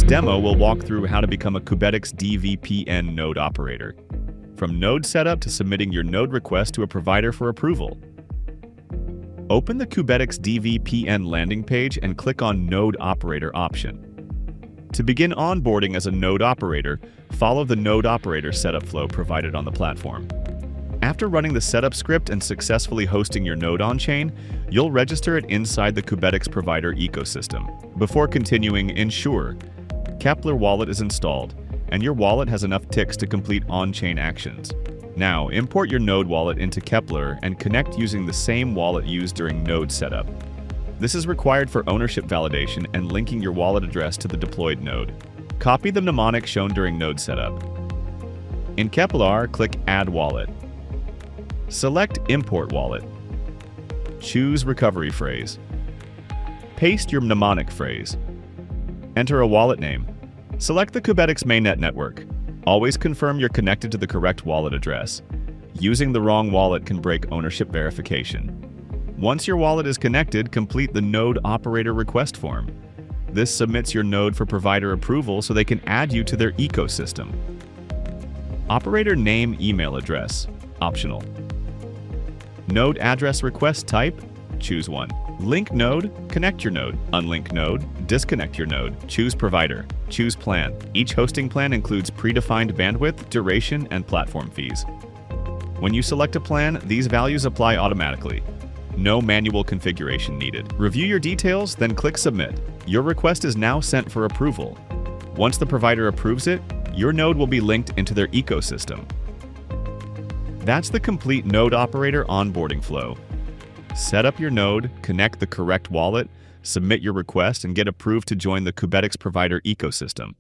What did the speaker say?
demo, we'll walk through how to become a Qubetics dVPN node operator, from node setup to submitting your node request to a provider for approval. Open the Qubetics dVPN landing page and click on Node Operator option. To begin onboarding as a node operator, follow the node operator setup flow provided on the platform. After running the setup script and successfully hosting your node on-chain, you'll register it inside the Qubetics provider ecosystem. Before continuing, ensure Kepler wallet is installed, and your wallet has enough TICS to complete on-chain actions. Now, import your node wallet into Kepler and connect using the same wallet used during node setup. This is required for ownership validation and linking your wallet address to the deployed node. Copy the mnemonic shown during node setup. In Kepler, click Add Wallet. Select Import Wallet. Choose Recovery Phrase. Paste your mnemonic phrase. Enter a wallet name. Select the Qubetics mainnet network. Always confirm you're connected to the correct wallet address. Using the wrong wallet can break ownership verification. Once your wallet is connected, complete the Node Operator Request form. This submits your node for provider approval so they can add you to their ecosystem. Operator name, email address, optional. Node address request type, choose one. Link node, connect your node. Unlink node, disconnect your node. Choose provider, choose plan. Each hosting plan includes predefined bandwidth, duration, and platform fees. When you select a plan, these values apply automatically. No manual configuration needed. Review your details, then click Submit. Your request is now sent for approval. Once the provider approves it, your node will be linked into their ecosystem. That's the complete node operator onboarding flow. Set up your node, connect the correct wallet, submit your request, and get approved to join the Qubetics provider ecosystem.